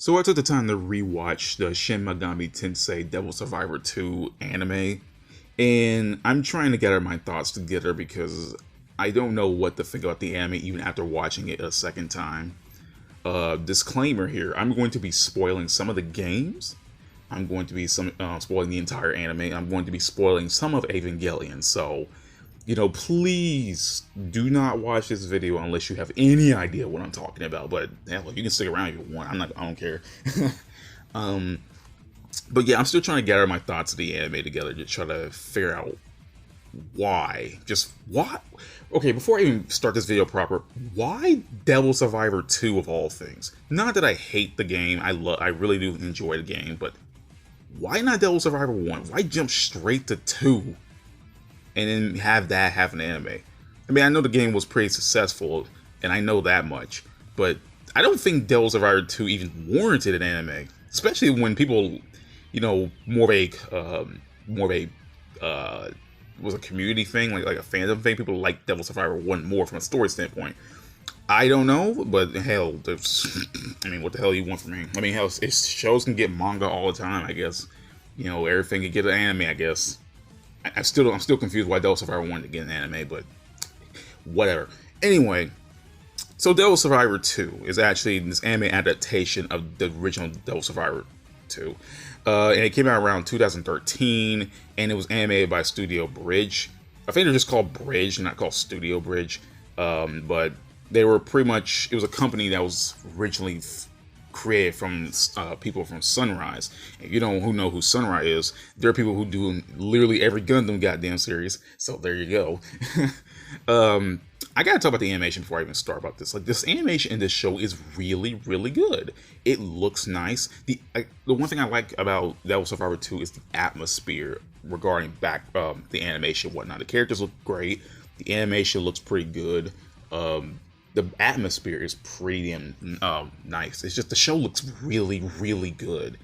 So I took the time to rewatch the Shin Megami Tensei Devil Survivor 2 anime, and I'm trying to gather my thoughts together because I don't know what to think about the anime even after watching it a second time. Disclaimer here, I'm going to be spoiling some of the games, I'm going to be spoiling the entire anime, I'm going to be spoiling some of Evangelion, so please do not watch this video unless you have any idea what I'm talking about. But hell, you can stick around if you want. I don't care. But yeah, I'm still trying to gather my thoughts of the anime together to try to figure out why. Just why? Okay, before I even start this video proper, why Devil Survivor 2 of all things? Not that I hate the game. I really do enjoy the game, but why not Devil Survivor 1? Why jump straight to 2? And then have an anime. I mean, I know the game was pretty successful, and I know that much, but I don't think Devil Survivor 2 even warranted an anime, especially when people, more of a was a community thing, like a fandom thing. People like Devil Survivor 1 more from a story standpoint. I don't know, but hell, what the hell you want from me? I mean, hell, shows can get manga all the time, I guess. Everything can get an anime, I guess. I'm still confused why Devil Survivor wanted to get an anime, but whatever. Anyway, so Devil Survivor 2 is actually this anime adaptation of the original Devil Survivor 2. And it came out around 2013, and it was animated by Studio Bridge. I think they're just called Bridge, not called Studio Bridge. But they were pretty much, it was a company that was originally created from people from Sunrise. If you don't know who Sunrise is, there are people who do literally every Gundam goddamn series. So there you go. I gotta talk about the animation before I even start about this. Like, this animation in this show is really, really good. It looks nice. The one thing I like about Devil Survivor 2 is the atmosphere regarding the animation and whatnot. The characters look great. The animation looks pretty good. The atmosphere is pretty nice. It's just the show looks really, really good.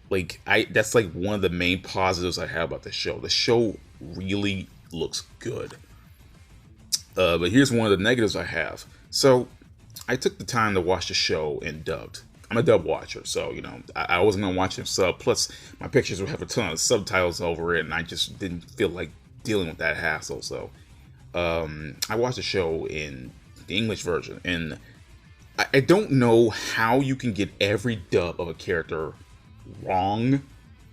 That's like one of the main positives I have about the show. The show really looks good. But here's one of the negatives I have. So I took the time to watch the show in dubbed. I'm a dub watcher, so I wasn't gonna watch it in sub. Plus, my pictures would have a ton of subtitles over it, and I just didn't feel like dealing with that hassle. So I watched the show in the English version, and I don't know how you can get every dub of a character wrong,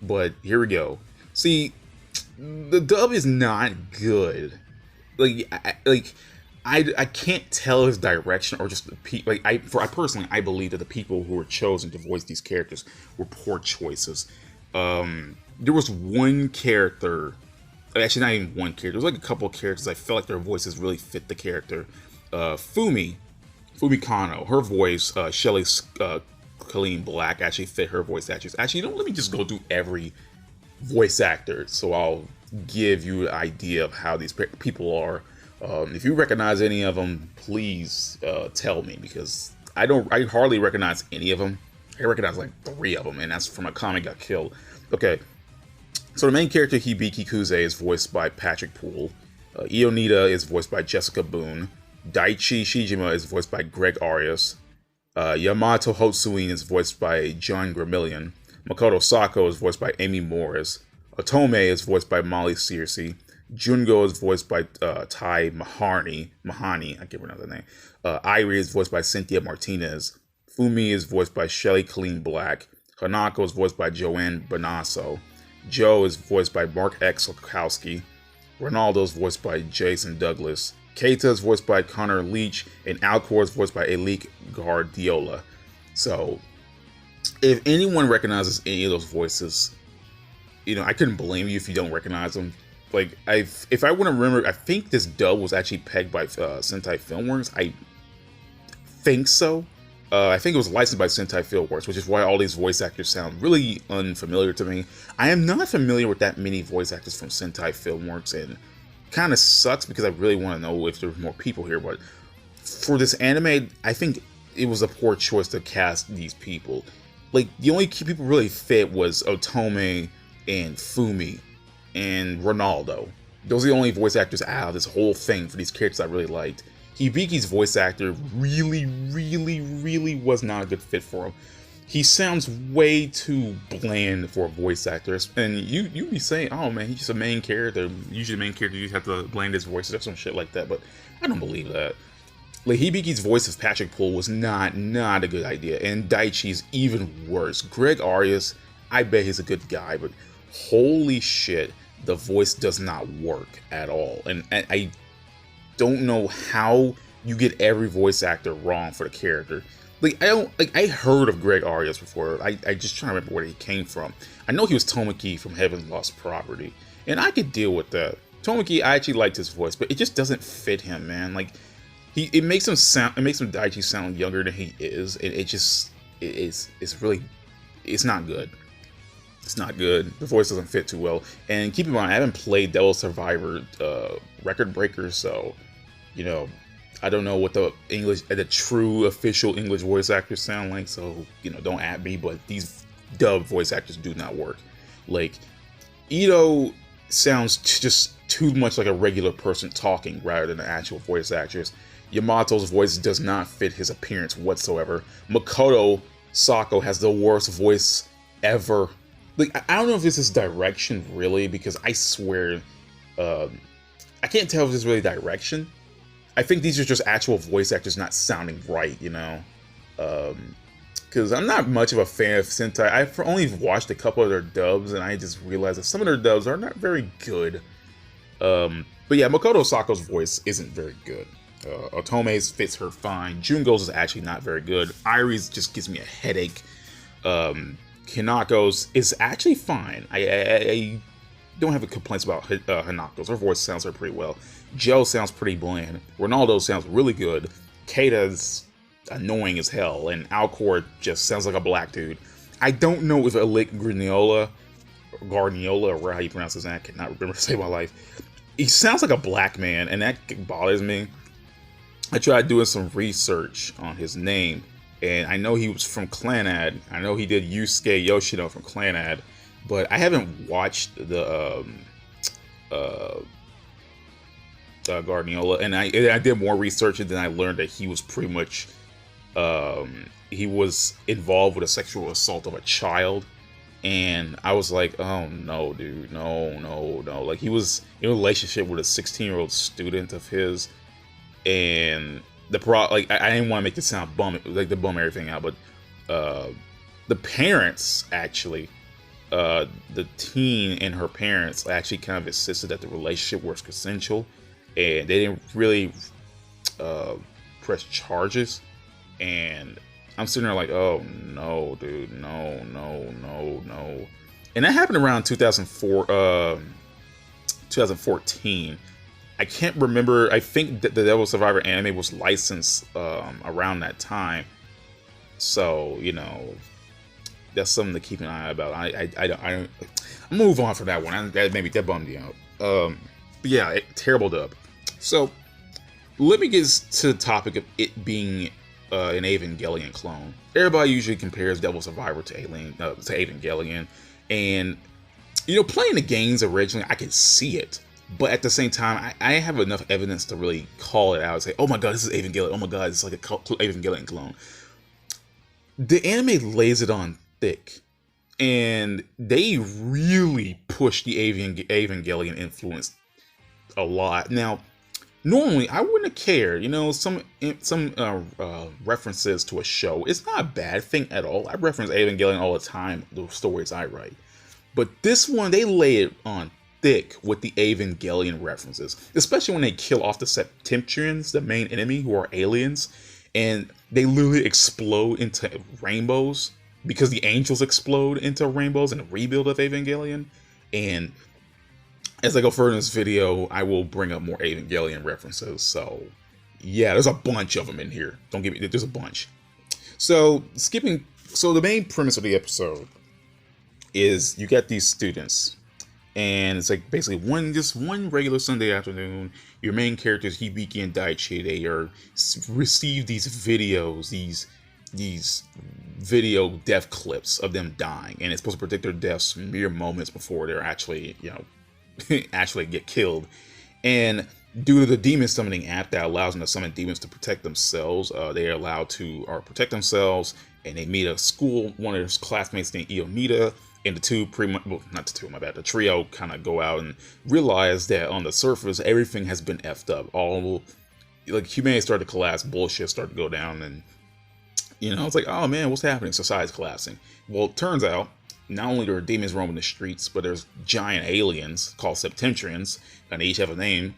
but here we go. See, the dub is not good. I can't tell his direction or just the people. I personally, I believe that the people who were chosen to voice these characters were poor choices. There was one character, actually not even one character. There was like a couple of characters I felt like their voices really fit the character. Fumi Kano, her voice, Shelly Colleen Black actually fit her voice actress. Actually, let me just go through every voice actor, so I'll give you an idea of how these people are. If you recognize any of them, please tell me, because I hardly recognize any of them. I recognize like 3 of them, and that's from a comic got killed. Okay, so the main character Hibiki Kuze is voiced by Patrick Poole. Ionita is voiced by Jessica Boone. Daichi Shijima is voiced by Greg Arias. Yamato Hotsuin is voiced by John Gramillion. Makoto Sako is voiced by Amy Morris. Otome is voiced by Molly Searcy. Jungo is voiced by Tai Mahani, I can't pronounce that name. Irie is voiced by Cynthia Martinez. Fumi is voiced by Shelly Colleen Black. Hanako is voiced by Joanne Bonasso. Joe is voiced by Mark X. Lukowski. Ronaldo is voiced by Jason Douglas. Keita is voiced by Connor Leach, and Alcor is voiced by Elik Guardiola. So, if anyone recognizes any of those voices, I couldn't blame you if you don't recognize them. If I want to remember, I think this dub was actually pegged by Sentai Filmworks. I think so. I think it was licensed by Sentai Filmworks, which is why all these voice actors sound really unfamiliar to me. I am not familiar with that many voice actors from Sentai Filmworks, and kind of sucks because I really want to know if there's more people here. But for this anime, I think it was a poor choice to cast these people. The only key people really fit was Otome and Fumi and Ronaldo. Those are the only voice actors out of this whole thing for these characters I really liked. Hibiki's voice actor really was not a good fit for him. he sounds way too bland for a voice actor. And you be saying, oh man, he's just a main character. Usually the main character, you have to blend his voice or some shit like that, but I don't believe that. Like, Hibiki's voice of Patrick Poole was not a good idea, and Daichi's even worse. Greg Arias, I bet he's a good guy, but holy shit, the voice does not work at all. And I don't know how you get every voice actor wrong for the character. Like, I heard of Greg Arias before. I just trying to remember where he came from. I know he was Tomoki from Heaven's Lost Property, and I could deal with that. Tomoki, I actually liked his voice, but it just doesn't fit him, man. Like, it makes him Daichi sound younger than he is, and it's not good. It's not good. The voice doesn't fit too well. And keep in mind, I haven't played Devil Survivor Record Breaker, so, you know, I don't know what the true official English voice actors sound like, so, you know, don't at me, but these dub voice actors do not work. Like, Ito sounds just too much like a regular person talking rather than an actual voice actress. Yamato's voice does not fit his appearance whatsoever. Makoto Sako has the worst voice ever. Like, I don't know if this is direction, really, because I swear, I can't tell if this is really direction. I think these are just actual voice actors not sounding right, you know? Because I'm not much of a fan of Sentai. I've only watched a couple of their dubs, and I just realized that some of their dubs are not very good. But yeah, Makoto Sako's voice isn't very good. Otome's fits her fine. Jungo's is actually not very good. Irie's just gives me a headache. Hanako's is actually fine. I don't have complaints about Hanako's. Her voice sounds her pretty well. Joe sounds pretty bland. Ronaldo sounds really good. Keita's annoying as hell. And Alcor just sounds like a black dude. I don't know if Alec Guardiola, or how you pronounce his name, I cannot remember to save my life. He sounds like a black man, and that bothers me. I tried doing some research on his name, and I know he was from Clanad. I know he did Yusuke Yoshino from Clanad, but I haven't watched the Guardiola, and I did more research, and then I learned that he was pretty much he was involved with a sexual assault of a child, and I was like, oh no, dude, no. Like, he was in a relationship with a 16-year-old student of his. And I didn't want to make it sound bum everything out, but the parents actually, the teen and her parents actually kind of insisted that the relationship was consensual, and they didn't really press charges. And I'm sitting there like, oh no, dude, no. And that happened around 2014. I can't remember. I think that the Devil Survivor anime was licensed around that time, so, you know, that's something to keep an eye about. I don't move on from that one. That bummed me out. But yeah, terrible dub. So let me get to the topic of it being an Evangelion clone. Everybody usually compares Devil Survivor to Evangelion, and, you know, playing the games originally, I could see it. But at the same time, I have enough evidence to really call it out and say, oh my god, this is Evangelion. Oh my god, it's like a Evangelion clone. The anime lays it on thick. And they really push the Evangelion influence a lot. Now, normally, I wouldn't have cared. You know, some references to a show, it's not a bad thing at all. I reference Evangelion all the time, the stories I write. But this one, they lay it on thick with the Evangelion references, especially when they kill off the Septemtrians, the main enemy, who are aliens, and they literally explode into rainbows because the angels explode into rainbows in a rebuild of Evangelion. And as I go further in this video, I will bring up more Evangelion references. So yeah, there's a bunch of them in here. Don't get me, there's a bunch. So the main premise of the episode is you get these students, and it's like basically one regular Sunday afternoon. Your main characters, Hibiki and Daichi, they receive these videos, these video death clips of them dying, and it's supposed to predict their deaths mere moments before they're actually, you know, actually get killed. And due to the demon summoning app that allows them to summon demons to protect themselves, they are allowed to protect themselves, and they meet a school. One of his classmates named Ionita, and the two pretty much, well, not the two, my bad, the trio kind of go out and realize that on the surface everything has been effed up. All like humanity started to collapse, bullshit started to go down, and it's like, oh man, what's happening? Society's collapsing. Well, it turns out not only there are demons roaming the streets, but there's giant aliens called Septentrians, and they each have a name.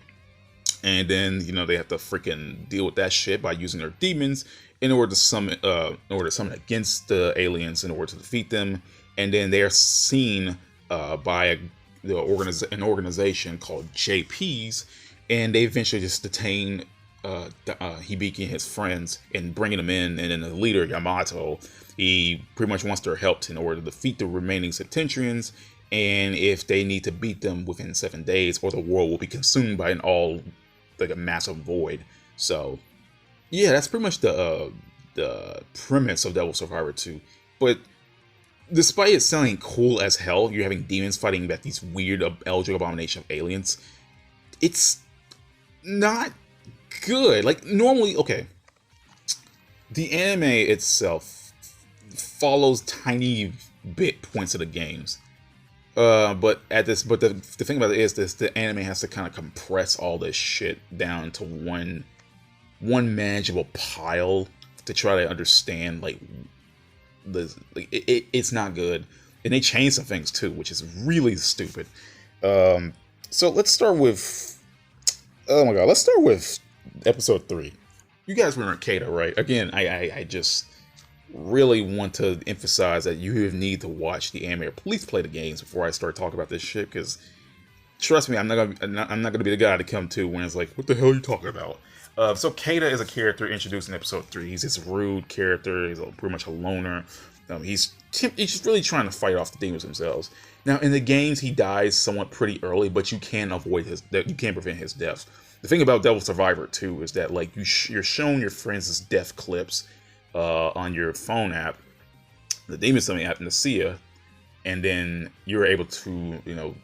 And then they have to freaking deal with that shit by using their demons in order to summon against the aliens in order to defeat them. And then they're seen by an organization called JPs, and they eventually just detain Hibiki and his friends and bringing them in. And then the leader Yamato, he pretty much wants their help in order to defeat the remaining Septentrians. And if they need to beat them within 7 days, or the world will be consumed by a massive void. So, yeah, that's pretty much the premise of Devil Survivor 2. But despite it sounding cool as hell, you're having demons fighting back these weird eldritch abomination of aliens. It's not good. Like, normally, okay, the anime itself follows tiny bit points of the games. But the thing about it is the anime has to kind of compress all this shit down to one manageable pile to try to understand it's not good, and they changed some things too, which is really stupid. So let's start with let's start with episode 3. You guys remember Keita, right? Again, I just really want to emphasize that you need to watch the anime or please play the games before I start talking about this shit, because trust me, I'm not gonna be the guy to come to when it's like, what the hell are you talking about? So Keita is a character introduced in episode 3. He's this rude character. He's pretty much a loner. He's just really trying to fight off the demons themselves. Now in the games he dies somewhat pretty early, but you can prevent his death. The thing about Devil Survivor 2 is that you're showing your friends' death clips on your phone app, the demon summoning app, Nasia, and then you're able to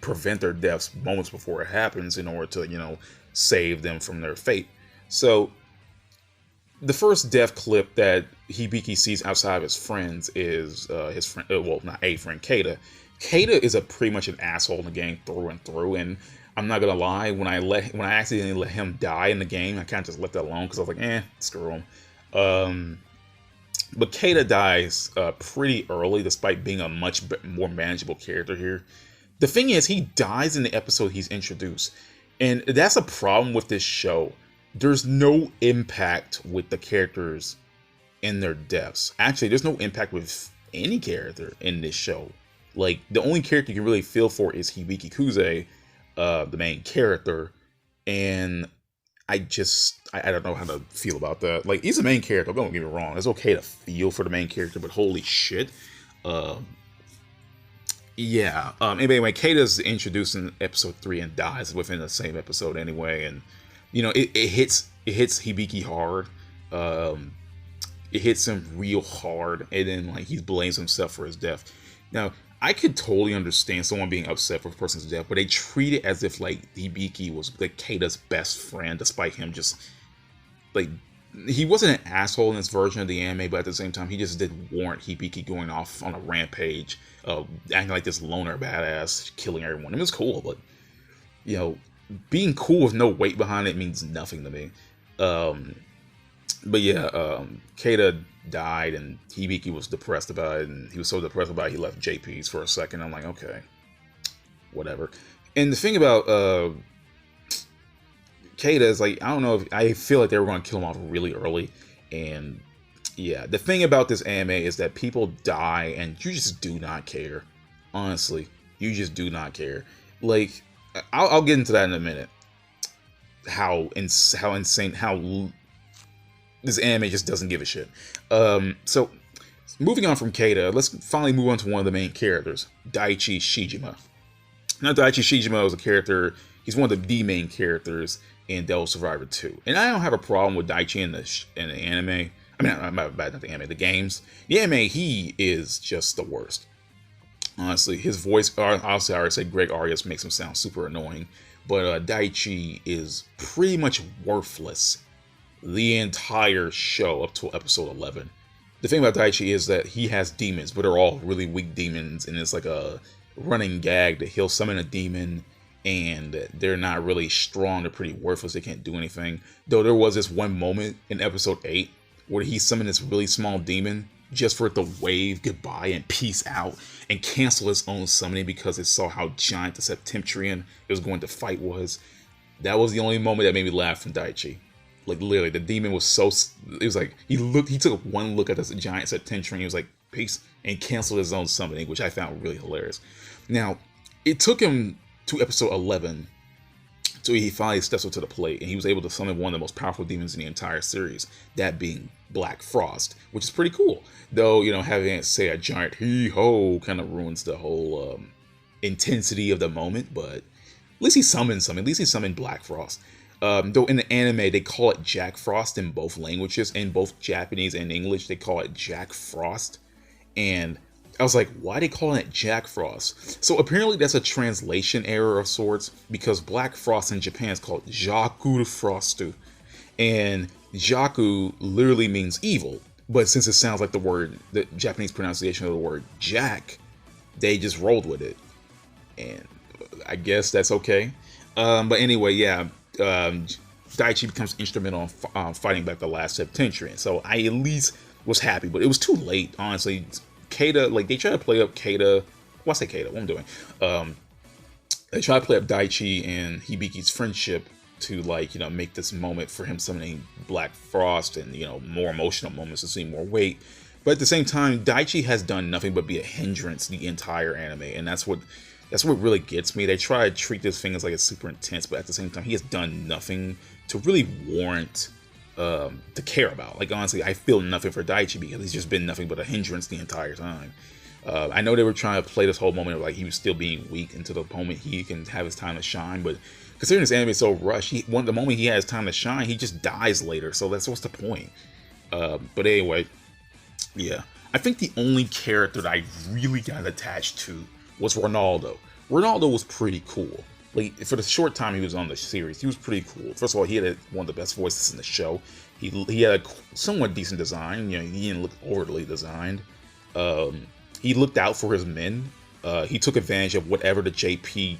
prevent their deaths moments before it happens in order to save them from their fate. So the first death clip that Hibiki sees outside of his friends is his friend, not a friend, Keita. Keita is pretty much an asshole in the game through and through, and I'm not gonna lie, when I accidentally let him die in the game, I kind of just let that alone because I was like, screw him. But Keita dies pretty early, despite being a much more manageable character here. The thing is, he dies in the episode he's introduced, and that's a problem with this show. There's no impact with the characters in their deaths. Actually, there's no impact with any character in this show. Like, the only character you can really feel for is Hibiki Kuze, the main character, and I don't know how to feel about that. Like, he's the main character, don't get me wrong. It's okay to feel for the main character, but holy shit. Anyway, Keita's introduced in episode 3 and dies within the same episode anyway, and it hits Hibiki hard. It hits him real hard, and then he blames himself for his death. Now, I could totally understand someone being upset for a person's death, but they treat it as if Hibiki was Keita's best friend, despite him just he wasn't an asshole in this version of the anime, but at the same time he just didn't warrant Hibiki going off on a rampage, acting like this loner badass, killing everyone. It was cool, but being cool with no weight behind it means nothing to me. Keita died, and Hibiki was depressed about it, and he was so depressed about it, he left JP's for a second. I'm like, okay, whatever. And the thing about Keita is, I don't know, I feel like they were going to kill him off really early, and yeah, the thing about this anime is that people die, and you just do not care. Honestly, you just do not care. I'll get into that in a minute. How insane, how this anime just doesn't give a shit. So, moving on from Keita, let's finally move on to one of the main characters, Daichi Shijima. Now, Daichi Shijima is a character, he's one of the main characters in Devil Survivor 2. And I don't have a problem with Daichi in the anime. I mean, not the anime, the games. The anime, he is just the worst. Honestly, his voice, obviously I already said Greg Arias makes him sound super annoying. but Daichi is pretty much worthless the entire show up to episode 11. The thing about Daichi is that he has demons, but they're all really weak demons, and it's like a running gag that he'll summon a demon, and they're not really strong, they're pretty worthless, they can't do anything. Though there was this one moment in episode 8 where he summoned this really small demon just for it to wave goodbye and peace out and cancel his own summoning because it saw how giant the Septemtrian it was going to fight was. That was the only moment that made me laugh from Daichi. Like, literally, the demon was so... It was like, he took one look at this giant Septentrian, he was like, peace, and canceled his own summoning, which I found really hilarious. Now, it took him to episode 11 till he finally steps up to the plate, and he was able to summon one of the most powerful demons in the entire series, that being Black Frost, which is pretty cool. Though, you know, having it say a giant hee-ho kind of ruins the whole intensity of the moment, but at least he summoned something. At least he summoned Black Frost. Though in the anime, they call it Jack Frost in both languages. In both Japanese and English, they call it Jack Frost. And I was like, why are they calling it Jack Frost? So apparently that's a translation error of sorts, because Black Frost in Japan is called Jaku Frostu. And Jaku literally means evil. But since it sounds like the Japanese pronunciation of the word Jack, they just rolled with it. And I guess that's okay. But anyway, yeah. Daichi becomes instrumental in fighting back the last Septentrian, so I at least was happy, but it was too late, honestly. Keita, like, they try to play up Keita, well, I say Keita, what I'm doing, they try to play up Daichi and Hibiki's friendship to, like, you know, make this moment for him summoning Black Frost and, you know, more emotional moments to see more weight, but at the same time, Daichi has done nothing but be a hindrance the entire anime, and that's what really gets me. They try to treat this thing as like it's super intense, but at the same time, he has done nothing to really warrant to care about. Like, honestly, I feel nothing for Daichi because he's just been nothing but a hindrance the entire time. I know they were trying to play this whole moment of like he was still being weak until the moment he can have his time to shine, but considering this anime is so rushed, the moment he has time to shine, he just dies later. So that's what's the point. But anyway, yeah, I think the only character that I really got attached to was Ronaldo. Ronaldo was pretty cool. Like, for the short time he was on the series, he was pretty cool. First of all, he had one of the best voices in the show. He had a somewhat decent design. You know, he didn't look overly designed. He looked out for his men. He took advantage of whatever the JP.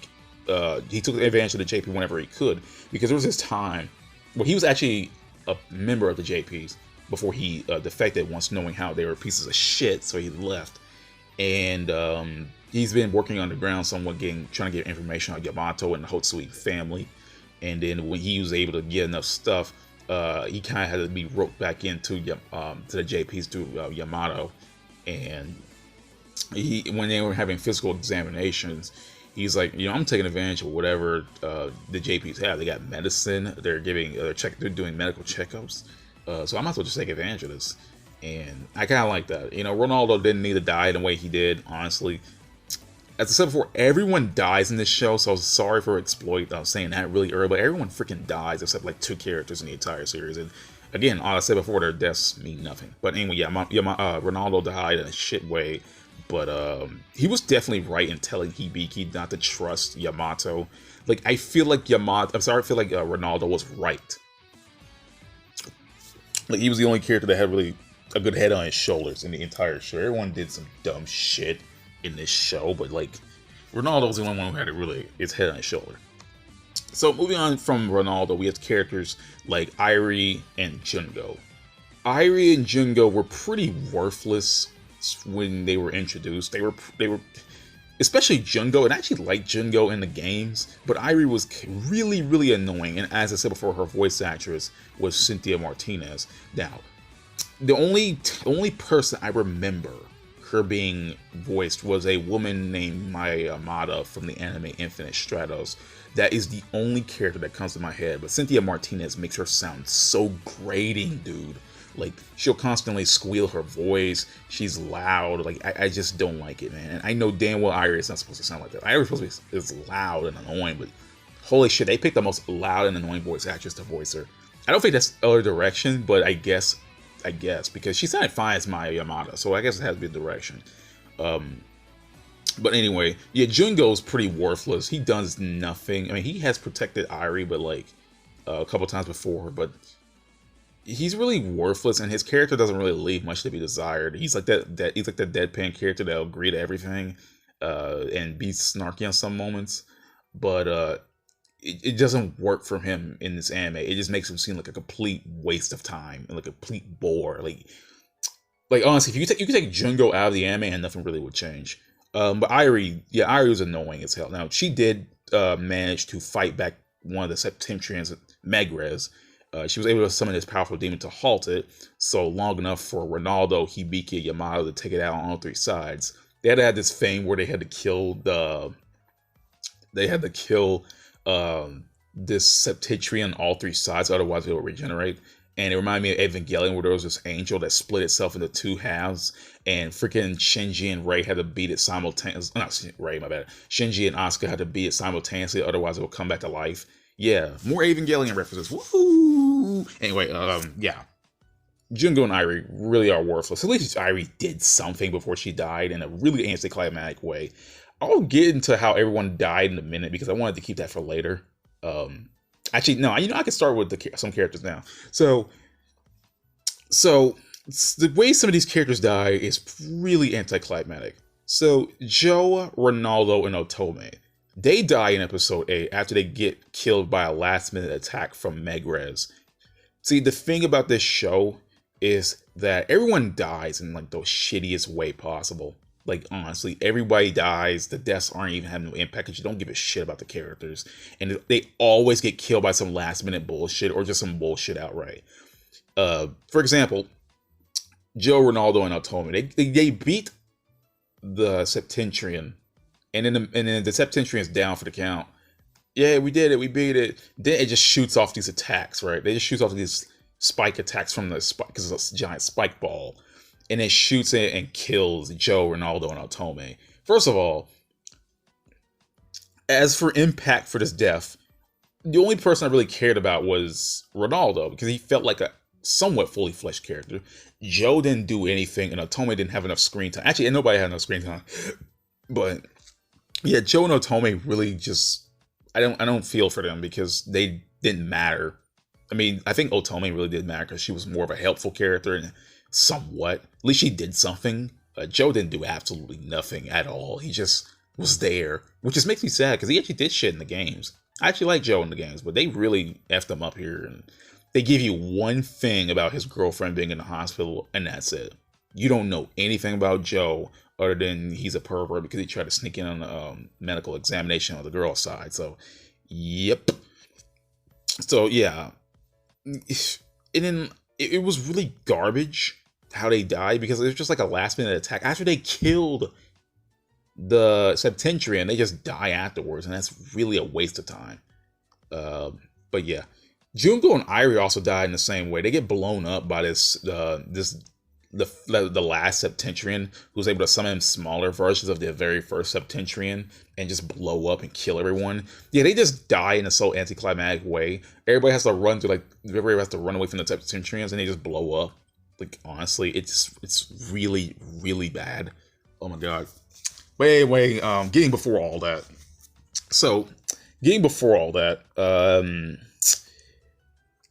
He took advantage of the JP whenever he could, because there was this time where he was actually a member of the JPs before he defected once knowing how they were pieces of shit. So he left, and he's been working underground somewhat, trying to get information on Yamato and the Hotsui family. And then when he was able to get enough stuff, he kind of had to be roped back into to the JPs through Yamato. And when they were having physical examinations, he's like, you know, I'm taking advantage of whatever the JPs have. They got medicine. They're doing medical checkups. So I might as well just take advantage of this. And I kind of like that. You know, Ronaldo didn't need to die the way he did, honestly. As I said before, everyone dies in this show, so I was sorry for saying that really early, but everyone freaking dies except like 2 characters in the entire series. And again, all I said before, their deaths mean nothing. But anyway, Ronaldo died in a shit way, but he was definitely right in telling Hibiki not to trust Yamato. Like, I feel like Ronaldo was right. Like, he was the only character that had really a good head on his shoulders in the entire show. Everyone did some dumb shit in this show, but like, Ronaldo was the only one who had his head on his shoulder. So moving on from Ronaldo, we have characters like Irie and Jungo. Irie and Jungo were pretty worthless when they were introduced. They were especially Jungo, and I actually liked Jungo in the games, but Irie was really, really annoying. And as I said before, her voice actress was Cynthia Martinez. Now, the only person I remember her being voiced was a woman named Maya Yamada from the anime Infinite Stratos. That is the only character that comes to my head, but Cynthia Martinez makes her sound so grating, dude. Like, she'll constantly squeal her voice, she's loud, like, I just don't like it, man. And I know damn well Irie is not supposed to sound like that. Irie is supposed to be is loud and annoying, but holy shit, they picked the most loud and annoying voice actress to voice her. I don't think that's other direction, but I guess, because she sounded fine as Maya Yamada, so I guess it has to be a direction. But anyway, yeah, Jungo's pretty worthless. He does nothing. I mean, he has protected Irie, but like a couple times before, but he's really worthless, and his character doesn't really leave much to be desired. He's like that he's like that deadpan character that'll agree to everything, and be snarky on some moments, but it doesn't work for him in this anime. It just makes him seem like a complete waste of time and like a complete bore. Like honestly, if you could take Jungo out of the anime and nothing really would change. But Irie, yeah, Irie was annoying as hell. Now she did manage to fight back one of the Septentrians, Megrez. She was able to summon this powerful demon to halt it, so long enough for Ronaldo, Hibiki, and Yamato to take it out on all three sides. They had to have this thing where they had to kill this Septentrian on all three sides, otherwise it would regenerate. And it reminded me of Evangelion, where there was this angel that split itself into two halves, and freaking Shinji and Rei had to beat it simultaneously. Not Rei, my bad. Shinji and Asuka had to beat it simultaneously, otherwise it would come back to life. Yeah, more Evangelion references. Woohoo! Anyway, yeah. Jungo and Irie really are worthless. At least Irie did something before she died in a really anticlimactic way. I'll get into how everyone died in a minute because I wanted to keep that for later. Actually, no, I can start with some characters now. So the way some of these characters die is really anticlimactic. So Joe, Ronaldo, and Otome, they die in episode 8 after they get killed by a last-minute attack from Megrez. See, the thing about this show is that everyone dies in like the shittiest way possible. Like, honestly, everybody dies. The deaths aren't even having no impact because you don't give a shit about the characters. And they always get killed by some last-minute bullshit or just some bullshit outright. For example, Joe, Ronaldo, and Otome, they beat the Septentrian. And then the Septentrian's down for the count. Yeah, we did it. We beat it. Then it just shoots off these attacks, right? They just shoots off these spike attacks from the spike, because it's a giant spike ball. And it shoots it and kills Joe, Ronaldo, and Otome. First of all, as for impact for this death, the only person I really cared about was Ronaldo, because he felt like a somewhat fully fleshed character. Joe didn't do anything, and Otome didn't have enough screen time. Actually, nobody had enough screen time. But yeah, Joe and Otome really just, I don't feel for them because they didn't matter. I mean, I think Otome really did matter because she was more of a helpful character and somewhat. At least she did something. Joe didn't do absolutely nothing at all. He just was there, which just makes me sad because he actually did shit in the games. I actually like Joe in the games, but they really effed him up here. And they give you one thing about his girlfriend being in the hospital, and that's it. You don't know anything about Joe other than he's a pervert because he tried to sneak in on the medical examination on the girl's side. So, yep. So, yeah. And then it was really garbage how they died because it was just like a last minute attack. After they killed the Septentrian, they just die afterwards, and that's really a waste of time. But yeah. Jungo and Irie also died in the same way. They get blown up by the last Septentrian, who's able to summon smaller versions of the very first Septentrian and just blow up and kill everyone. Yeah, they just die in a so anticlimactic way. Everybody has to run away from the Septentrians, and they just blow up. Like, honestly, it's really, really bad. Oh my god. But anyway, getting before all that.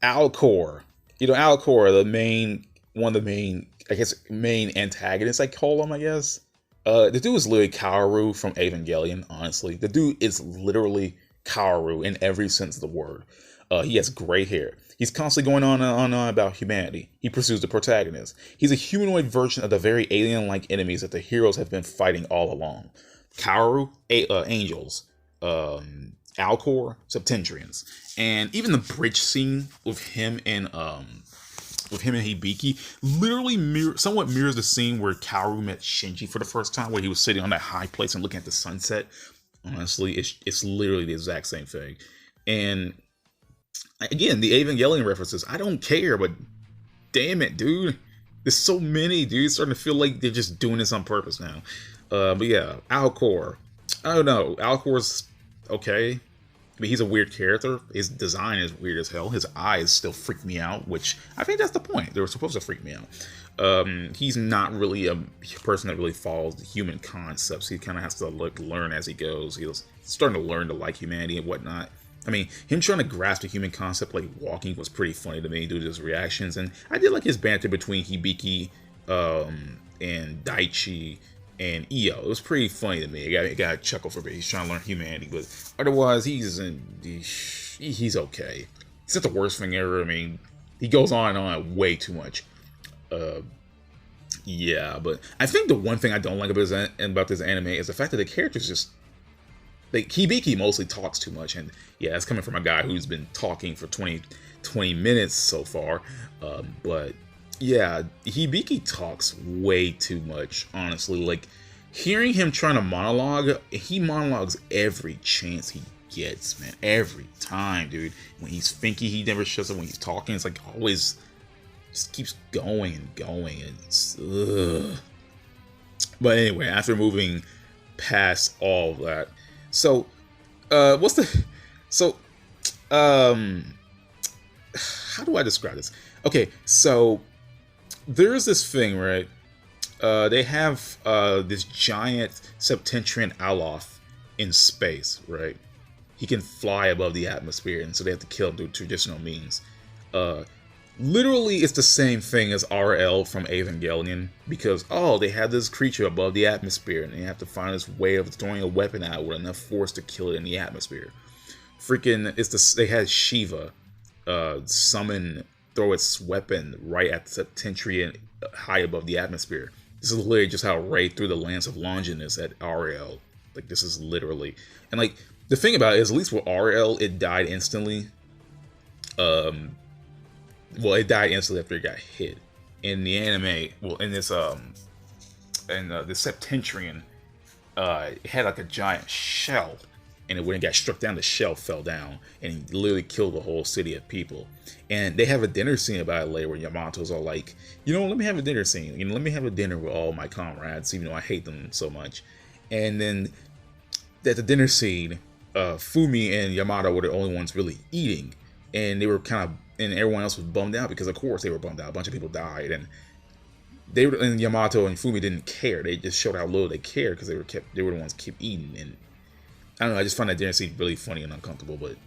Alcor. Alcor, one of the main antagonists, I call him, I guess. The dude is literally Kaoru from Evangelion, honestly. The dude is literally Kaoru in every sense of the word. He has gray hair. He's constantly going on and on about humanity. He pursues the protagonist. He's a humanoid version of the very alien-like enemies that the heroes have been fighting all along. Kaoru, angels. Alcor, Septentrians. And even the bridge scene with him and Hibiki literally somewhat mirrors the scene where Kaoru met Shinji for the first time, where he was sitting on that high place and looking at the sunset. Honestly, it's literally the exact same thing. And again, the Evangelion references, I don't care, but damn it, dude. There's so many, dude. It's starting to feel like they're just doing this on purpose now. But yeah, Alcor. I don't know. Alcor's okay. mean, he's a weird character. His design is weird as hell. His eyes still freak me out, which I think that's the point. They were supposed to freak me out. He's not really a person that really follows the human concepts. He kind of has to learn as he goes. He's starting to learn to like humanity and whatnot. I mean, him trying to grasp the human concept like walking was pretty funny to me due to his reactions. And I did like his banter between Hibiki and Daichi and Io. It was pretty funny to me. I got a chuckle for me. He's trying to learn humanity, but otherwise, he's okay. It's not the worst thing ever. I mean, he goes on and on way too much. Yeah, but I think the one thing I don't like about this anime is the fact that the characters just, like, Hibiki mostly talks too much, and yeah, that's coming from a guy who's been talking for 20 minutes so far. But yeah, Hibiki talks way too much, honestly. Like, hearing him trying to monologue, he monologues every chance he gets, man. Every time, dude. When he's thinking, he never shuts up. When he's talking, it's like always just keeps going and going. And it's, ugh. But anyway, after moving past all of that, so how do I describe this? Okay, so there's this thing, right? They have this giant Septentrian Aloth in space, right? He can fly above the atmosphere, and so they have to kill him through traditional means. Literally, it's the same thing as RL from Evangelion, because, they have this creature above the atmosphere, and they have to find this way of throwing a weapon out with enough force to kill it in the atmosphere. Freaking, they had Shiva throw its weapon right at the Septentrian high above the atmosphere. This is literally just how Ray threw the Lance of Longinus at RL. Like, this is literally... And, like, the thing about it is, at least with RL, it died instantly. Well, it died instantly after it got hit. In the anime, well, in this, the Septentrian, it had, like, a giant shell. And when it got struck down, the shell fell down. And he literally killed the whole city of people. And they have a dinner scene about it later where Yamato's all like, let me have a dinner scene. Let me have a dinner with all my comrades, even though I hate them so much. And then at the dinner scene, Fumi and Yamato were the only ones really eating. And they were and everyone else was bummed out because, of course, they were bummed out. A bunch of people died. And Yamato and Fumi didn't care. They just showed how little they cared because they were the ones who kept eating. And I don't know, I just find that dinner scene really funny and uncomfortable, but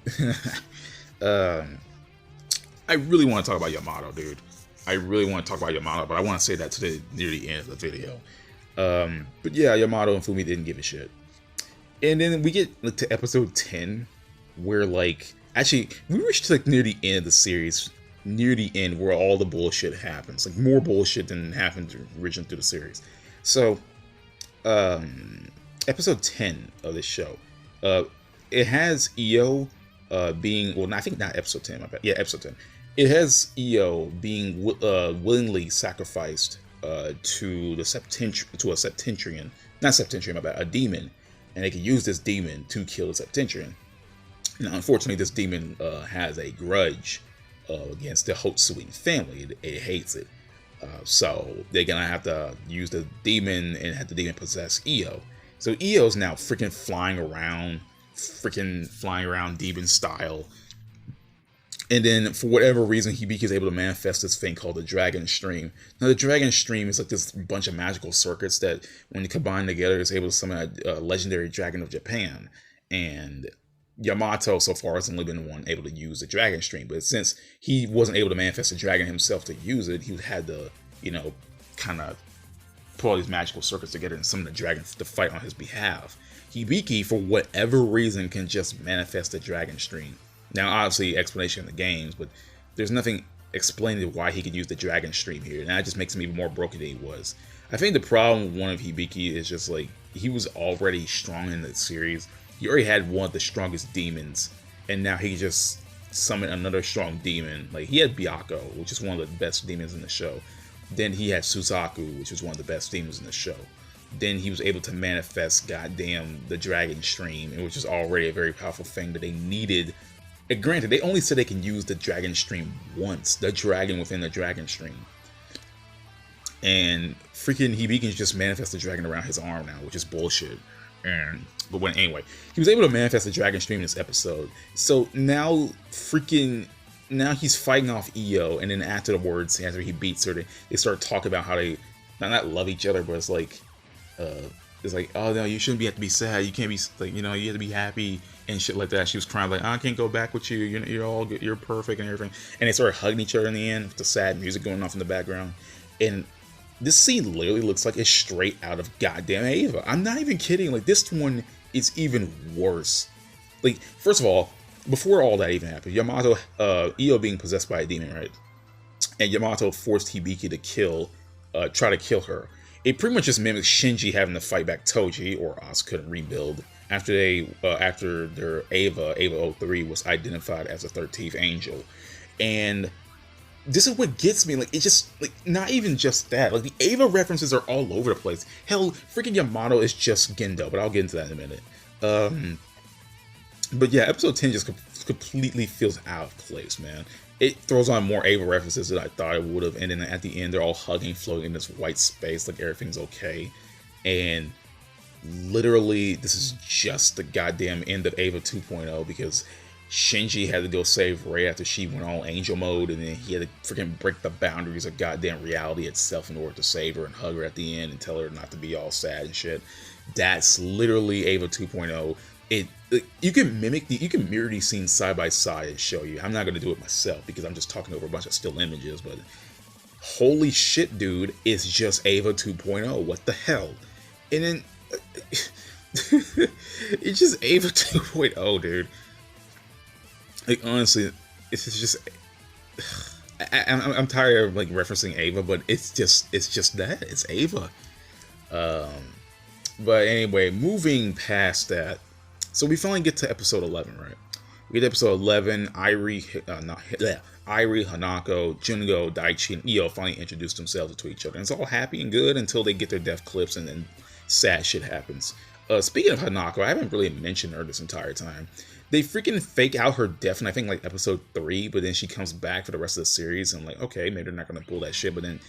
I really want to talk about Yamato, dude. I really want to talk about Yamato, but I want to say that near the end of the video. But yeah, Yamato and Fumi didn't give a shit. And then we get to episode 10, where, like, actually, we reached, like, near the end of the series, near the end where all the bullshit happens. Like, more bullshit than happened originally through the series. So, episode 10 of this show. It has Io being, well, I think not episode 10, my bad. Yeah, episode 10. It has Io being willingly sacrificed to a Septentrian, not Septentrian, my bad, a demon, and they can use this demon to kill the Septentrian. Now, unfortunately, this demon has a grudge against the Hotsui family. It hates it. So they're gonna have to use the demon and have the demon possess Io. So Io's now freaking flying around demon style. And then, for whatever reason, Hibiki is able to manifest this thing called the Dragon Stream. Now, the Dragon Stream is like this bunch of magical circuits that, when you combine together, is able to summon a legendary dragon of Japan. And Yamato, so far, has only been the one able to use the Dragon Stream. But since he wasn't able to manifest the dragon himself to use it, he had to, kind of put all these magical circuits together and summon the dragon to fight on his behalf. Hibiki, for whatever reason, can just manifest the Dragon Stream. Now, obviously, explanation in the games, but there's nothing explaining why he could use the Dragon Stream here. And that just makes him even more broken than he was. I think the problem with one of Hibiki is just, like, he was already strong in the series. He already had one of the strongest demons, and now he just summoned another strong demon. Like, he had Byakko, which is one of the best demons in the show. Then he had Suzaku, which was one of the best demons in the show. Then he was able to manifest, goddamn, the Dragon Stream, which is already a very powerful thing that they needed. And granted, they only said they can use the Dragon Stream once, the dragon within the Dragon Stream. And freaking Hibiki can just manifest the dragon around his arm now, which is bullshit. And but when anyway, he was able to manifest the dragon stream in this episode. So now now he's fighting off Io, and then afterwards, after he beats her, they start talking about how they not love each other, but it's like oh no, you shouldn't have to be sad. You can't be like, you have to be happy and shit like that. She was crying like, I can't go back with you. You're all good. You're perfect and everything. And they started hugging each other in the end with the sad music going off in the background. And this scene literally looks like it's straight out of goddamn Eva. I'm not even kidding. Like, this one is even worse. Like, first of all, before all that even happened, Yamato, Io being possessed by a demon, right? And Yamato forced Hibiki to try to kill her. It pretty much just mimics Shinji having to fight back Toji, or Asuka, and rebuild after their Eva 03 was identified as a 13th angel. And this is what gets me. Like, it's just like, not even just that. Like, the Eva references are all over the place. Hell, freaking Yamato is just Gendo, but I'll get into that in a minute. But yeah, episode 10 just completely feels out of place, man. It throws on more Eva references than I thought it would have, and then at the end, they're all hugging, floating in this white space, like everything's okay. And literally, this is just the goddamn end of Eva 2.0, because Shinji had to go save Rei after she went all angel mode, and then he had to freaking break the boundaries of goddamn reality itself in order to save her and hug her at the end and tell her not to be all sad and shit. That's literally Eva 2.0. You can mirror these scenes side by side and show you. I'm not gonna do it myself because I'm just talking over a bunch of still images, but holy shit, dude, it's just Eva 2.0. What the hell? And then it's just Eva 2.0, dude. Like, honestly, it's just I'm tired of like referencing Eva, but it's just that, it's Eva. But anyway, moving past that. So we finally get to episode 11, right? We get to episode 11, Irie, Hanako, Jungo, Daichi, and Io finally introduce themselves to each other. And it's all happy and good until they get their death clips, and then sad shit happens. Speaking of Hanako, I haven't really mentioned her this entire time. They freaking fake out her death in, I think, like, episode 3, but then she comes back for the rest of the series, and I'm like, okay, maybe they're not going to pull that shit, but then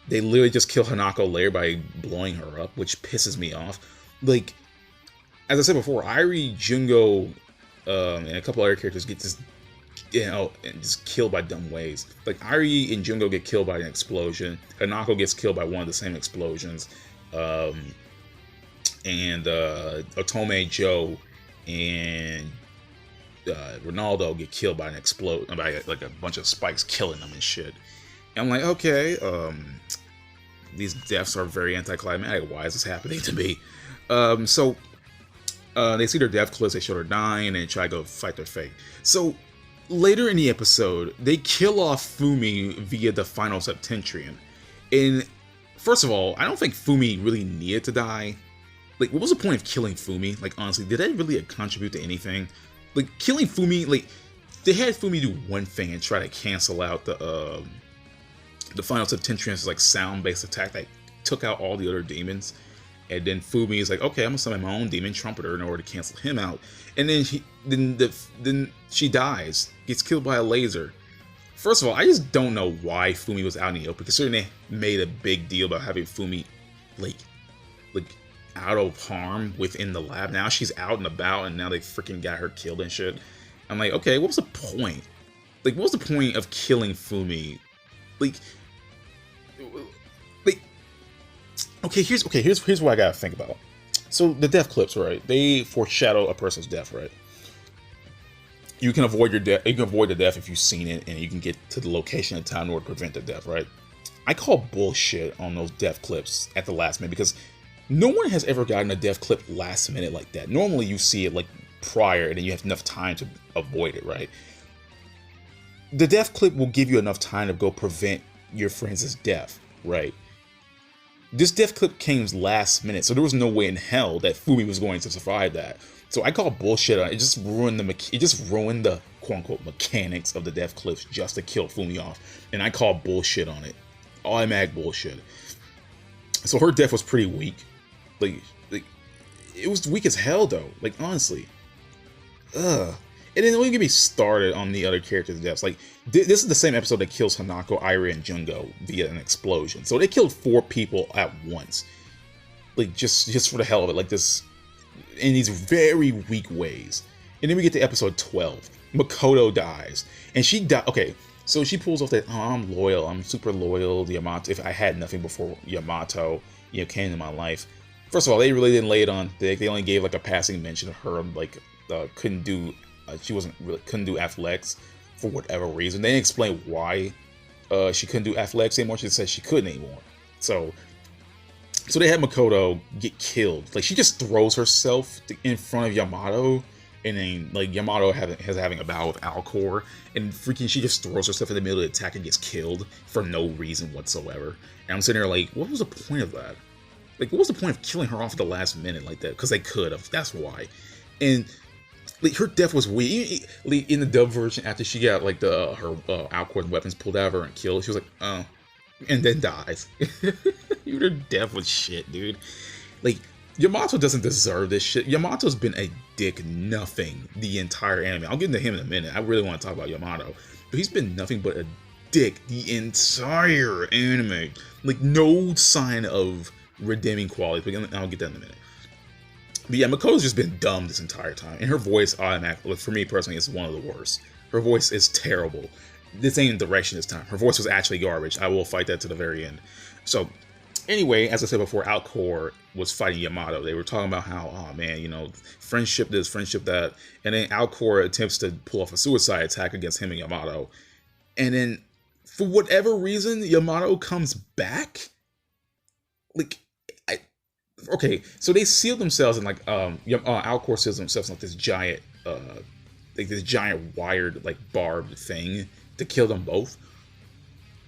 they literally just kill Hanako later by blowing her up, which pisses me off. Like, as I said before, Irie, Jungo, and a couple other characters get just, just killed by dumb ways. Like, Irie and Jungo get killed by an explosion. Hanako gets killed by one of the same explosions. And Otome, Joe, and Ronaldo get killed by by like a bunch of spikes killing them and shit. And I'm like, okay, these deaths are very anticlimactic. Why is this happening to me? They see their death clips, they show her dying, and they try to go fight their fate. So, later in the episode, they kill off Fumi via the final Septentrion. And, first of all, I don't think Fumi really needed to die. Like, what was the point of killing Fumi? Like, honestly, did that really contribute to anything? Like, killing Fumi, like, they had Fumi do one thing and try to cancel out the final Septentrion's, like, sound-based attack that took out all the other demons. And then Fumi is like, okay, I'm gonna summon my own demon trumpeter in order to cancel him out. And then then she dies, gets killed by a laser. First of all, I just don't know why Fumi was out in the open, considering they made a big deal about having Fumi like out of harm within the lab. Now she's out and about, and now they freaking got her killed and shit. I'm like, okay, what was the point? Like, what was the point of killing Fumi? Okay, here's what I gotta think about. So the death clips, right? They foreshadow a person's death, right? You can avoid your death. You can avoid the death if you've seen it, and you can get to the location in time in order to prevent the death, right? I call bullshit on those death clips at the last minute, because no one has ever gotten a death clip last minute like that. Normally, you see it like prior, and then you have enough time to avoid it, right? The death clip will give you enough time to go prevent your friend's death, right? This death clip came last minute, so there was no way in hell that Fumi was going to survive that. So I call bullshit on it. It just ruined the quote-unquote mechanics of the death clips just to kill Fumi off. And I call bullshit on it. Automatic bullshit. So her death was pretty weak. Like it was weak as hell though. Like, honestly. Ugh. And then don't even get me started on the other characters' deaths. Like, this is the same episode that kills Hanako, Irie, and Jungo via an explosion. So they killed 4 people at once. Like, just for the hell of it. Like, this in these very weak ways. And then we get to episode 12. Makoto dies. And she died. Okay, so she pulls off that, oh, I'm loyal. I'm super loyal to Yamato. If I had nothing before Yamato, came into my life. First of all, they really didn't lay it on thick. They only gave like a passing mention of her, like, couldn't do athletics for whatever reason. They didn't explain why she couldn't do athletics anymore. She just said she couldn't anymore. So they had Makoto get killed. Like, she just throws herself in front of Yamato, and then like Yamato having a battle with Alcor, and freaking she just throws herself in the middle of the attack and gets killed for no reason whatsoever. And I'm sitting there like, what was the point of that? Like, what was the point of killing her off at the last minute like that? Because they could have. That's why. And like, her death was weird. In the dub version, after she got like her Alcor weapons pulled out of her and killed, she was like, oh, and then dies. Her death was shit, dude. Like, Yamato doesn't deserve this shit. Yamato's been a dick nothing the entire anime. I'll get into him in a minute. I really want to talk about Yamato. But he's been nothing but a dick the entire anime. Like, no sign of redeeming qualities. But I'll get that in a minute. But yeah, Makoto's just been dumb this entire time. And her voice automatically, for me personally, is one of the worst. Her voice is terrible. This ain't direction this time. Her voice was actually garbage. I will fight that to the very end. So, anyway, as I said before, Alcor was fighting Yamato. They were talking about how, oh man, friendship this, friendship that. And then Alcor attempts to pull off a suicide attack against him and Yamato. And then, for whatever reason, Yamato comes back. Like, okay, so they seal themselves in like, Alcor seals themselves in like this giant wired, like, barbed thing to kill them both.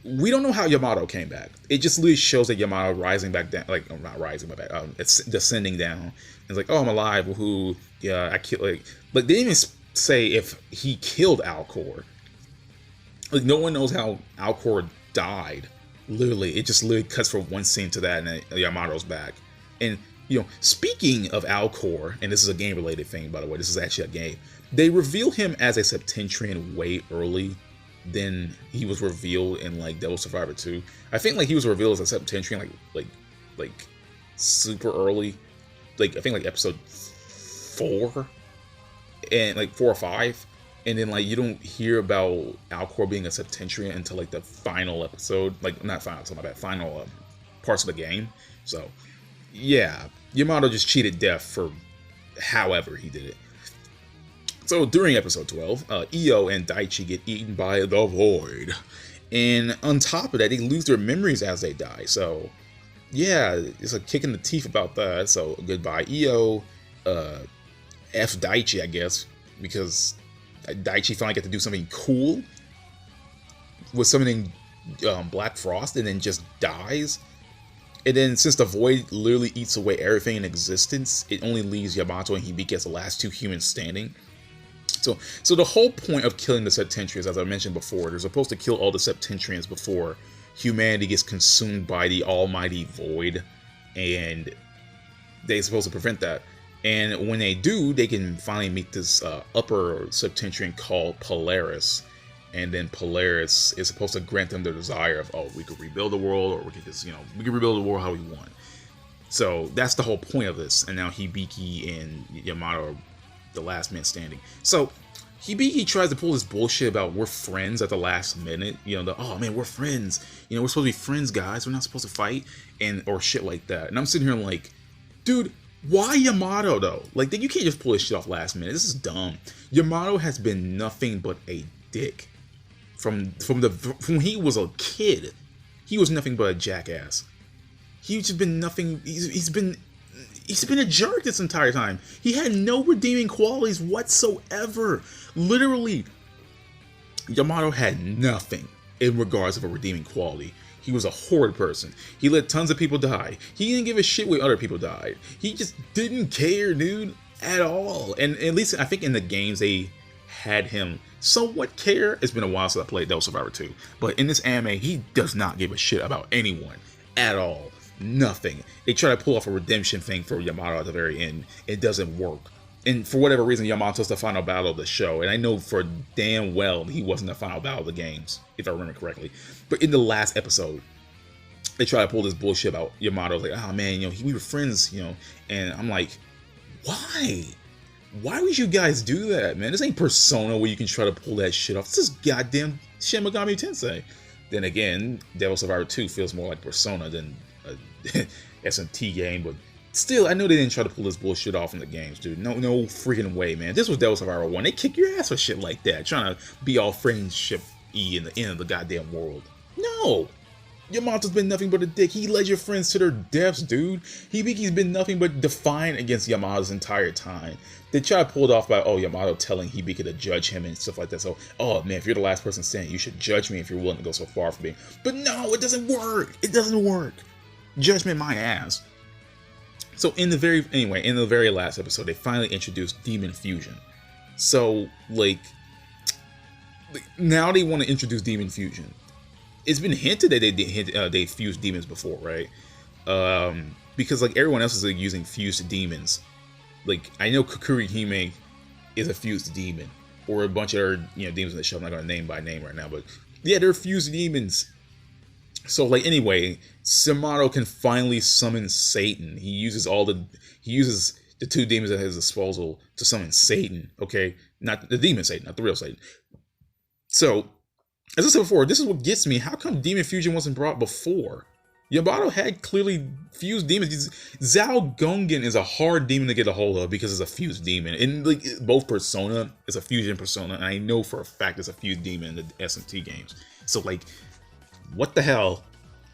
We don't know how Yamato came back. It just literally shows that Yamato rising back down, like, not rising, but back, it's descending down. It's like, oh, I'm alive, woohoo, yeah, I killed, like, they didn't even say if he killed Alcor. Like, no one knows how Alcor died. Literally, it just literally cuts from one scene to that, and Yamato's back. And, speaking of Alcor, and this is a game-related thing, by the way, this is actually a game, they reveal him as a Septentrian way early than he was revealed in like Devil Survivor 2. I think like he was revealed as a Septentrian like super early, like I think like episode 4 and like 4 or 5, and then like you don't hear about Alcor being a Septentrian until like the final episode, like not final, so my bad, final parts of the game. So yeah, Yamato just cheated death for however he did it. So during episode 12, Io and Daichi get eaten by the Void. And on top of that, they lose their memories as they die. So yeah, it's a kick in the teeth about that. So goodbye Io, F Daichi, I guess, because Daichi finally got to do something cool with something Black Frost and then just dies. And then since the Void literally eats away everything in existence, it only leaves Yamato and Hibiki as the last two humans standing. So the whole point of killing the Septentrians, as I mentioned before, they're supposed to kill all the Septentrians before humanity gets consumed by the almighty Void, and they're supposed to prevent that. And when they do, they can finally meet this upper Septentrian called Polaris, and then Polaris is supposed to grant them their desire of, oh, we could rebuild the world, or we could just, we could rebuild the world how we want. So that's the whole point of this, and now Hibiki and Yamato are the last man standing. So Hibiki tries to pull this bullshit about we're friends at the last minute, oh man, we're friends, we're supposed to be friends, guys, we're not supposed to fight, and or shit like that. And I'm sitting here like, dude, why Yamato though? Like, you can't just pull this shit off last minute. This is dumb. Yamato has been nothing but a dick from when he was a kid. He was nothing but a jackass. He's just been nothing. He's been a jerk this entire time. He had no redeeming qualities whatsoever. Literally, Yamato had nothing in regards of a redeeming quality. He was a horrid person. He let tons of people die. He didn't give a shit when other people died. He just didn't care, dude, at all. And at least I think in the games they had him somewhat care. It's been a while since I played Devil Survivor 2. But in this anime, he does not give a shit about anyone at all. Nothing. They try to pull off a redemption thing for Yamato at the very end. It doesn't work. And for whatever reason, Yamato's the final battle of the show. And I know for damn well he wasn't the final battle of the games, if I remember correctly. But in the last episode, they try to pull this bullshit about Yamato. Like, oh man, we were friends, And I'm like, Why? Why would you guys do that, man? This ain't Persona where you can try to pull that shit off. This is goddamn Shin Megami Tensei. Then again, Devil Survivor 2 feels more like Persona than a SMT game, but still, I know they didn't try to pull this bullshit off in the games, dude. No freaking way, man. This was Devil Survivor 1. They kick your ass for shit like that, trying to be all friendship-y in the end of the goddamn world. No! Yamato's been nothing but a dick. He led your friends to their deaths, dude. Hibiki's been nothing but defiant against Yamato's entire time. They try to pull it off by, oh, Yamato telling Hibiki to judge him and stuff like that. So, oh man, if you're the last person standing, you should judge me if you're willing to go so far for me. But no, it doesn't work. It doesn't work. Judgment my ass. So in the very last episode, they finally introduced Demon Fusion. So, like, now they want to introduce Demon Fusion. It's been hinted that they fused demons before, right? Because like everyone else is like using fused demons. Like I know Kukurihime is a fused demon, or a bunch of other demons in the show. I'm not gonna name by name right now, but yeah, they're fused demons. So like anyway, Yamato can finally summon Satan. He uses the two demons at his disposal to summon Satan. Okay, not the demon Satan, not the real Satan. So, as I said before, this is what gets me. How come Demon Fusion wasn't brought before? Yamato had clearly fused demons. Zhao Gongen is a hard demon to get a hold of because it's a fused demon. And like both Persona is a fusion Persona, and I know for a fact it's a fused demon in the SMT games. So like, what the hell?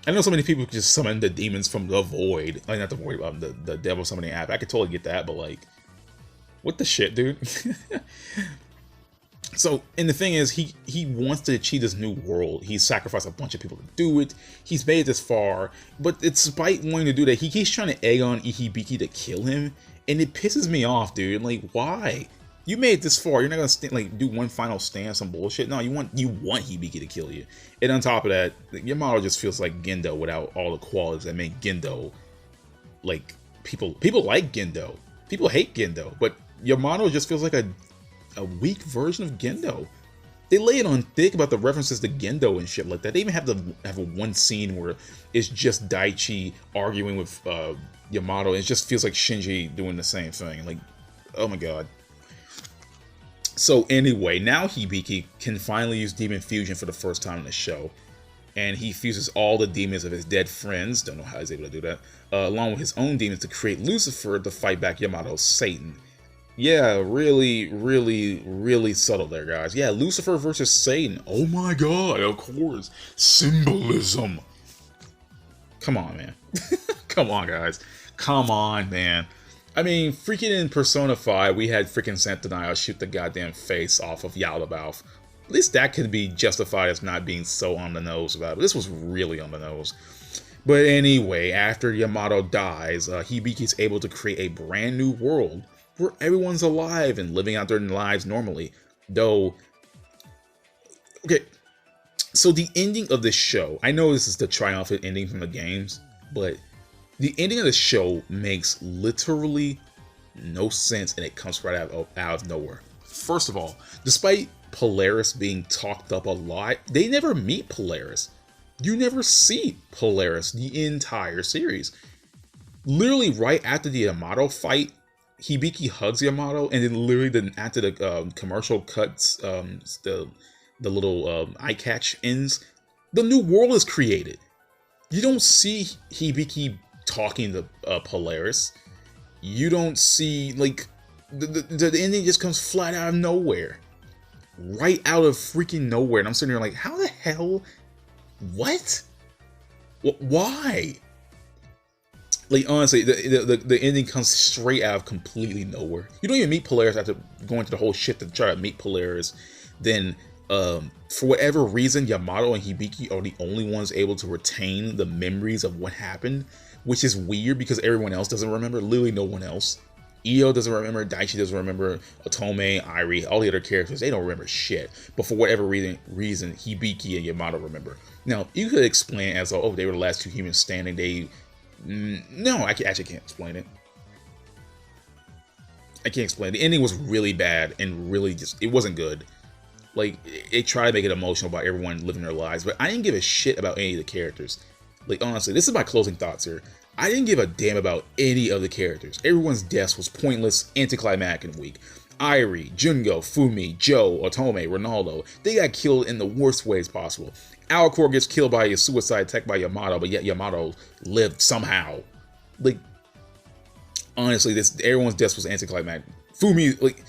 I know so many people just summon the demons from the void. Like not the void, the devil summoning app. I could totally get that, but like, what the shit, dude? So, and the thing is, he wants to achieve this new world. He's sacrificed a bunch of people to do it. He's made it this far, but despite wanting to do that, he keeps trying to egg on Ihibiki to kill him, and it pisses me off, dude. Like, why? You made it this far. You're not gonna do one final stand, some bullshit. No, you want Hibiki to kill you. And on top of that, Yamato just feels like Gendo without all the qualities that make Gendo. Like people like Gendo. People hate Gendo, but Yamato just feels like a weak version of Gendo. They lay it on thick about the references to Gendo and shit like that. They even have a one scene where it's just Daichi arguing with Yamato, and it just feels like Shinji doing the same thing. Like, oh my god. So anyway, now Hibiki can finally use Demon Fusion for the first time in the show, and he fuses all the demons of his dead friends, don't know how he's able to do that, along with his own demons to create Lucifer to fight back Yamato's Satan. Yeah, really, really, really subtle there, guys. Yeah, Lucifer versus Satan. Oh my god, of course. Symbolism. Come on, man. Come on, guys. Come on, man. I mean, freaking in Persona 5, we had freaking Santaniel shoot the goddamn face off of Yaldabaoth. At least that could be justified as not being so on the nose about it. This was really on the nose. But anyway, after Yamato dies, Hibiki's able to create a brand new world where everyone's alive and living out their lives normally. Though, okay, so the ending of this show, I know this is the triumphant ending from the games, but the ending of the show makes literally no sense, and it comes right out of nowhere. First of all, despite Polaris being talked up a lot, they never meet Polaris. You never see Polaris the entire series. Literally right after the Yamato fight, Hibiki hugs Yamato, and then literally after the commercial cuts, the little eye catch ends, the new world is created. You don't see Hibiki talking to Polaris. You don't see, like, the ending just comes flat out of nowhere. Right out of freaking nowhere. And I'm sitting here like, how the hell? What? Why? Like, honestly, the ending comes straight out of completely nowhere. You don't even meet Polaris after going through the whole shit to try to meet Polaris. Then, for whatever reason, Yamato and Hibiki are the only ones able to retain the memories of what happened, which is weird because everyone else doesn't remember. Literally no one else. Io doesn't remember, Daichi doesn't remember, Otome, Airi, all the other characters, they don't remember shit. But for whatever reason, Hibiki and Yamato remember. Now, you could explain as, oh, they were the last two humans standing, no, I actually can't explain it. I can't explain it. The ending was really bad and really just, it wasn't good. Like, it tried to make it emotional about everyone living their lives, but I didn't give a shit about any of the characters. Like, honestly, this is my closing thoughts here. I didn't give a damn about any of the characters. Everyone's death was pointless, anticlimactic, and weak. Irie, Jungo, Fumi, Joe, Otome, Ronaldo, they got killed in the worst ways possible. Alcor gets killed by a suicide attack by Yamato, but yet Yamato lived somehow. Like, honestly, everyone's death was anticlimactic. Fumi, like,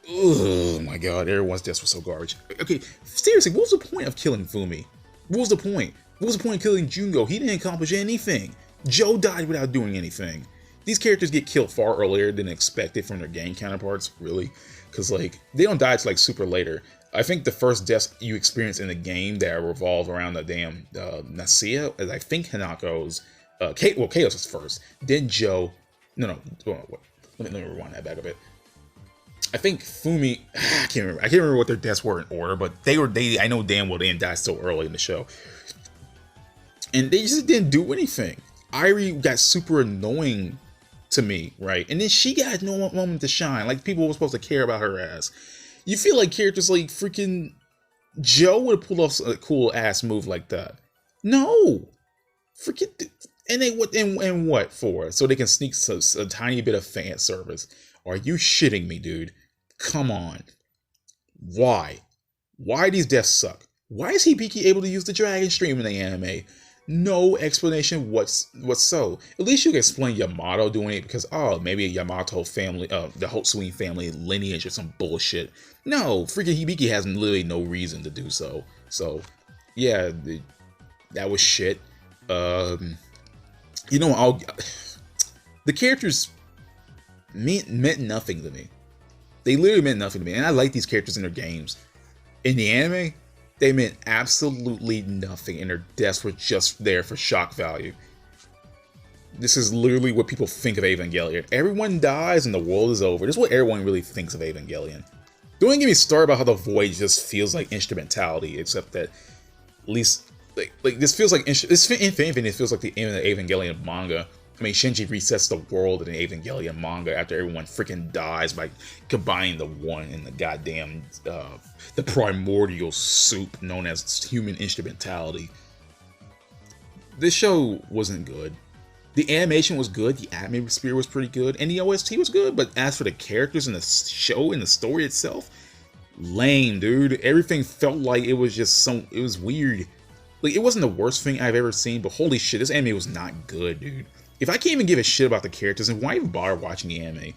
oh my god, everyone's death was so garbage. Okay, seriously, what was the point of killing Fumi? What was the point? What was the point of killing Jungo? He didn't accomplish anything. Joe died without doing anything. These characters get killed far earlier than expected from their game counterparts, really. Because, like, they don't die till, like, super later. I think the first deaths you experience in the game that revolve around the damn Nasia is, I think, Hanako's. Chaos was first. Then Joe. No, let me rewind that back a bit. I think Fumi. I can't remember. I can't remember what their deaths were in order, but I know damn well they didn't die so early in the show. And they just didn't do anything. Irie got super annoying to me, right? And then she got no moment to shine. Like, people were supposed to care about her ass. You feel like characters like freaking Joe would have pulled off a cool ass move like that. No, freaking. And what for? So they can sneak a tiny bit of fan service. Are you shitting me, dude? Come on. Why? Why these deaths suck? Why is Hibiki able to use the dragon stream in the anime? No explanation what's so. At least you can explain Yamato doing it because, oh, maybe a Yamato family, the Hotsui family lineage or some bullshit. No, freaking Hibiki has literally no reason to do so. So, yeah, that was shit. You know, the characters meant nothing to me. They literally meant nothing to me, and I like these characters in their games. In the anime, they meant absolutely nothing, and their deaths were just there for shock value. This is literally what people think of Evangelion. Everyone dies and the world is over. This is what everyone really thinks of Evangelion. Don't get me started about how the void just feels like instrumentality, except that at least like this feels like this Infinity feels like the end of the Evangelion manga. I mean, Shinji resets the world in the Evangelion manga after everyone freaking dies by combining the one in the goddamn, the primordial soup known as human instrumentality. This show wasn't good. The animation was good, the atmosphere was pretty good, and the OST was good, but as for the characters in the show and the story itself, lame, dude. Everything felt like it was just it was weird. Like, it wasn't the worst thing I've ever seen, but holy shit, this anime was not good, dude. If I can't even give a shit about the characters, then why even bother watching the anime?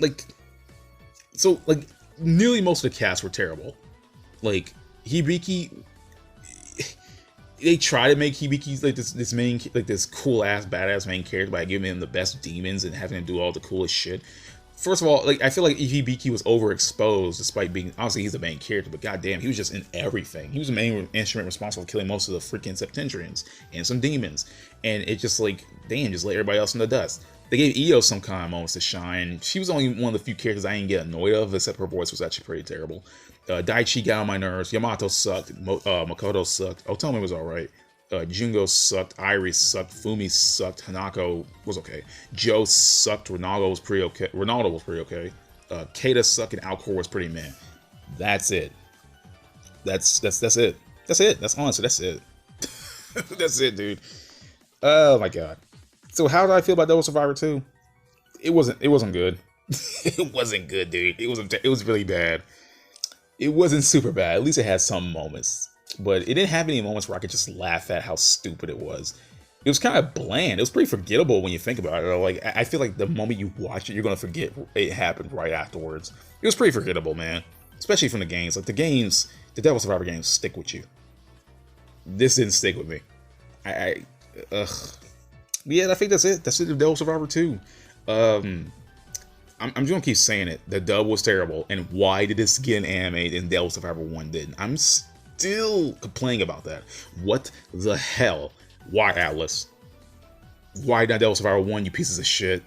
Like, so, like, nearly most of the cast were terrible. Like, Hibiki, they try to make Hibiki like this main, like this cool ass badass main character by giving him the best demons and having him do all the coolest shit. First of all, like, I feel like Hibiki was overexposed despite being, obviously he's the main character, but goddamn, he was just in everything. He was the main instrument responsible for killing most of the freaking Septentrians and some demons. And it just like, damn, just let everybody else in the dust. They gave Io some kind of moments to shine. She was only one of the few characters I didn't get annoyed of, except her voice was actually pretty terrible. Daichi got on my nerves. Yamato sucked. Makoto sucked. Otome was alright. Jungo sucked. Irie sucked. Fumi sucked. Hanako was okay. Joe sucked. Ronaldo was pretty okay. Keita sucked, and Alcor was pretty meh. That's it. That's it. That's it. That's honestly, that's it. That's it, dude. Oh my god. So how do I feel about Devil Survivor 2? It wasn't good. It wasn't good, dude. It was really bad. It wasn't super bad. At least it had some moments. But it didn't have any moments where I could just laugh at how stupid it was. It was kind of bland. It was pretty forgettable when you think about it. Like, I feel like the moment you watch it, you're going to forget it happened right afterwards. It was pretty forgettable, man. Especially from the games. Like, the Devil Survivor games stick with you. This didn't stick with me. Yeah, I think that's it. That's it. The Devil Survivor 2. I'm just gonna keep saying it. The dub was terrible, and why did this get an anime and Devil Survivor 1 didn't? I'm still complaining about that. What the hell? Why, Atlas? Why not Devil Survivor 1, you pieces of shit?